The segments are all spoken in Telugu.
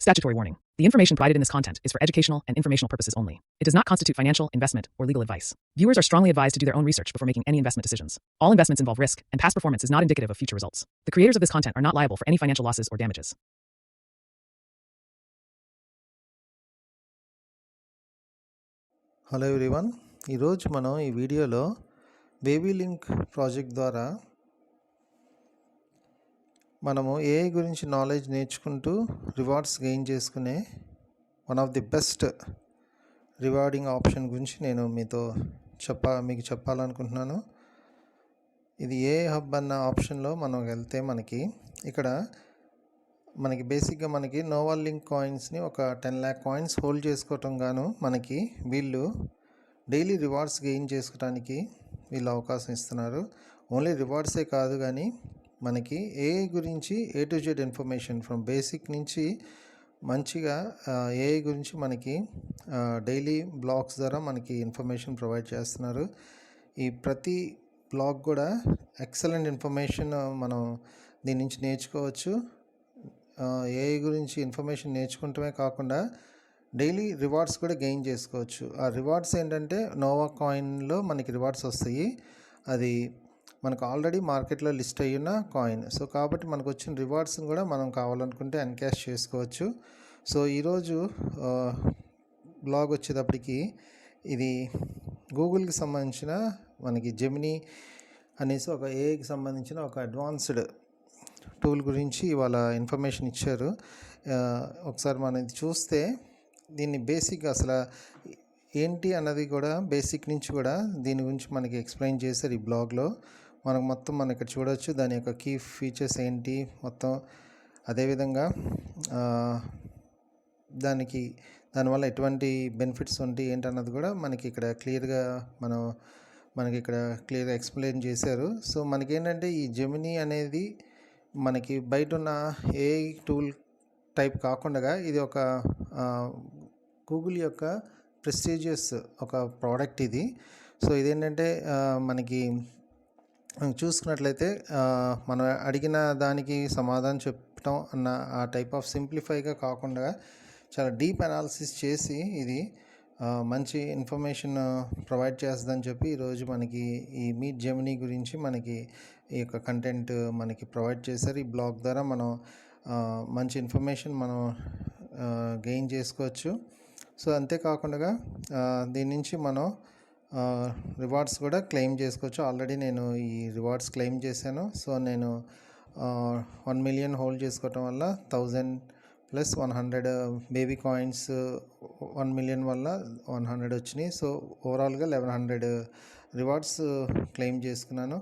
Statutory warning. The information provided in this content is for educational and informational purposes only. It does not constitute financial, investment, or legal advice. Viewers are strongly advised to do their own research before making any investment decisions. All investments involve risk, and past performance is not indicative of future results. The creators of this content are not liable for any financial losses or damages. Hello everyone, ఈరోజు మనం ఈ వీడియోలో బేబీ లింక్ ప్రాజెక్ట్ ద్వారా మనము ఏఐ గురించి నాలెడ్జ్ నేర్చుకుంటూ రివార్డ్స్ గెయిన్ చేసుకునే one of the best rewarding option గురించి నేను మీకు చెప్పాలనుకుంటున్నాను. ఇది ఏఐ హబ్ అన్న ఆప్షన్లో మనం వెళ్తే మనకి బేసిక్గా నోవా లింక్ కాయిన్స్ని ఒక 10 lakh కాయిన్స్ హోల్డ్ చేసుకోవటం గాను వీళ్ళు డైలీ రివార్డ్స్ గెయిన్ చేసుకోవడానికి వీళ్ళు అవకాశం ఇస్తున్నారు. ఓన్లీ రివార్డ్సే కాదు, కానీ మనకి ఏఐ గురించి A to Z information from basic నుంచి మంచిగా ఏఐ గురించి డైలీ బ్లాగ్స్ ద్వారా ఇన్ఫర్మేషన్ ప్రొవైడ్ చేస్తున్నారు. ఈ ప్రతి బ్లాగ్ కూడా ఎక్సలెంట్ ఇన్ఫర్మేషన్ మనం దీని నుంచి నేర్చుకోవచ్చు. ఏఐ గురించి ఇన్ఫర్మేషన్ నేర్చుకుంటమే కాకుండా డైలీ రివార్డ్స్ కూడా గెయిన్ చేసుకోవచ్చు. ఆ రివార్డ్స్ ఏంటంటే నోవా కాయిన్లో రివార్డ్స్ వస్తాయి. అది మనకు ఆల్రెడీ మార్కెట్లో లిస్ట్ అయ్యున్న కాయిన్. సో కాబట్టి మనకు వచ్చిన రివార్డ్స్ని కూడా మనం కావాలనుకుంటే ఎన్కాష్ చేసుకోవచ్చు. సో ఈరోజు బ్లాగ్ వచ్చేటప్పటికి ఇది గూగుల్కి సంబంధించిన జెమినీ అనేసి ఒక ఏఐకి సంబంధించిన ఒక అడ్వాన్స్డ్ టూల్ గురించి ఇవాళ ఇన్ఫర్మేషన్ ఇచ్చారు. ఒకసారి మనం చూస్తే దీన్ని బేసిక్గా అసలు ఏంటి అన్నది కూడా బేసిక్ నుంచి కూడా దీని గురించి ఎక్స్ప్లెయిన్ చేశారు ఈ బ్లాగ్లో. మొత్తం ఇక్కడ చూడవచ్చు దాని యొక్క కీ ఫీచర్స్ ఏంటి మొత్తం. అదేవిధంగా దానివల్ల ఎటువంటి బెనిఫిట్స్ ఉంటాయి ఏంటన్నది కూడా ఇక్కడ క్లియర్గా క్లియర్గా ఎక్స్ప్లెయిన్ చేశారు. సో ఏంటంటే ఈ జెమినీ అనేది బయట ఉన్న ఏఐ టూల్ టైప్ కాకుండా ఇది ఒక గూగుల్ యొక్క ప్రెస్టీజియస్ ఒక ప్రోడక్ట్ ఇది. సో ఇదేంటంటే చూసుకున్నట్లయితే మనం అడిగిన దానికి సమాధానం చెప్పటం అన్న ఆ టైప్ ఆఫ్ సింప్లిఫైగా కాకుండా చాలా డీప్ అనాలిసిస్ చేసి ఇది మంచి ఇన్ఫర్మేషన్ ప్రొవైడ్ చేస్తుందని చెప్పి ఈరోజు ఈ మీట్ జెమినీ గురించి ఈ యొక్క కంటెంట్ ప్రొవైడ్ చేశారు. ఈ బ్లాగ్ ద్వారా మనం మంచి ఇన్ఫర్మేషన్ గెయిన్ చేసుకోవచ్చు. సో అంతేకాకుండా దీని నుంచి మనం రివార్డ్స్ కూడా క్లెయిమ్ చేసుకోవచ్చు. ఆల్రెడీ నేను ఈ రివార్డ్స్ క్లెయిమ్ చేశాను. సో నేను 1 million హోల్డ్ చేసుకోవటం వల్ల 1000 + 100 బేబీ కాయిన్స్ 1 million వల్ల 100 వచ్చినాయి. సో ఓవరాల్గా 1100 రివార్డ్స్ క్లెయిమ్ చేసుకున్నాను.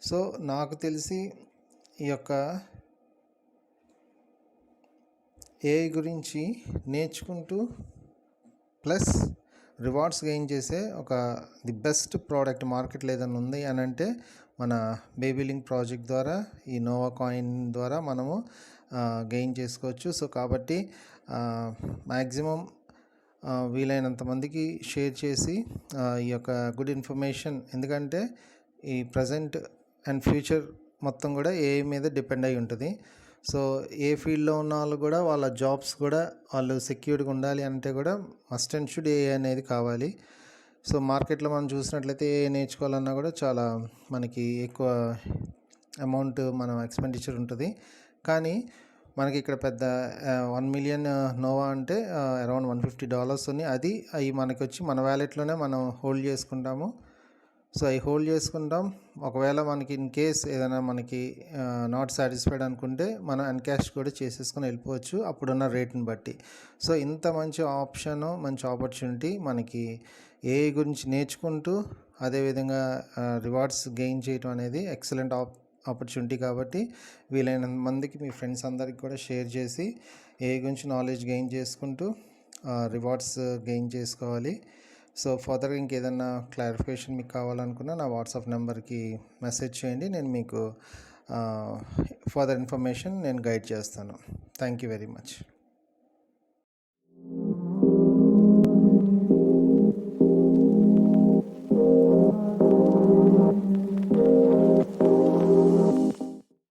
సో నాకు తెలిసి ఈ యొక్క ఏఐ గురించి నేర్చుకుంటూ ప్లస్ రివార్డ్స్ గెయిన్ చేసే ది బెస్ట్ ప్రోడక్ట్ మార్కెట్లో ఏదైనా ఉంది అని అంటే మన బేబీ లింక్ ప్రాజెక్ట్ ద్వారా ఈ నోవా కాయిన్ ద్వారా మనము గెయిన్ చేసుకోవచ్చు. సో కాబట్టి మ్యాక్సిమం వీలైనంత మందికి షేర్ చేసి ఈ యొక్క గుడ్ ఇన్ఫర్మేషన్, ఎందుకంటే ఈ ప్రజెంట్ అండ్ ఫ్యూచర్ మొత్తం కూడా ఏఐ మీద డిపెండ్ అయి ఉంటుంది. సో ఏ ఫీల్డ్లో ఉన్న వాళ్ళు కూడా వాళ్ళ జాబ్స్ కూడా వాళ్ళు సెక్యూర్డ్గా ఉండాలి అంటే కూడా మస్ట్ అండ్ షుడ్ ఏఐ అనేది కావాలి. సో మార్కెట్లో మనం చూసినట్లయితే ఏఐ నేర్చుకోవాలన్నా కూడా చాలా ఎక్కువ అమౌంట్ ఎక్స్పెండిచర్ ఉంటుంది. కానీ ఇక్కడ పెద్ద 1 million నోవా అంటే అరౌండ్ $150 ఉంది. అవి వచ్చి మన వ్యాలెట్లోనే మనం హోల్డ్ చేసుకుంటాము. సో అవి హోల్డ్ చేసుకుంటాం. ఒకవేళ ఇన్ కేస్ ఏదైనా నాట్ సాటిస్ఫైడ్ అనుకుంటే మనం ఎన్కాష్ కూడా చేసేసుకొని వెళ్ళిపోవచ్చు అప్పుడున్న రేట్ని బట్టి. సో ఇంత మంచి ఆప్షను, మంచి ఆపర్చునిటీ ఏఐ గురించి నేర్చుకుంటూ అదేవిధంగా రివార్డ్స్ గెయిన్ చేయడం అనేది ఎక్సలెంట్ ఆపర్చునిటీ. కాబట్టి వీలైన మందికి మీ ఫ్రెండ్స్ అందరికి కూడా షేర్ చేసి ఏఐ గురించి నాలెడ్జ్ గెయిన్ చేసుకుంటూ రివార్డ్స్ గెయిన్ చేసుకోవాలి. సో ఫర్దర్గా ఇంకేదన్నా క్లారిఫికేషన్ మీకు కావాలనుకున్నా నా వాట్సాప్ నెంబర్కి మెసేజ్ చేయండి. నేను మీకు ఫర్దర్ ఇన్ఫర్మేషన్ గైడ్ చేస్తాను. Thank you very much.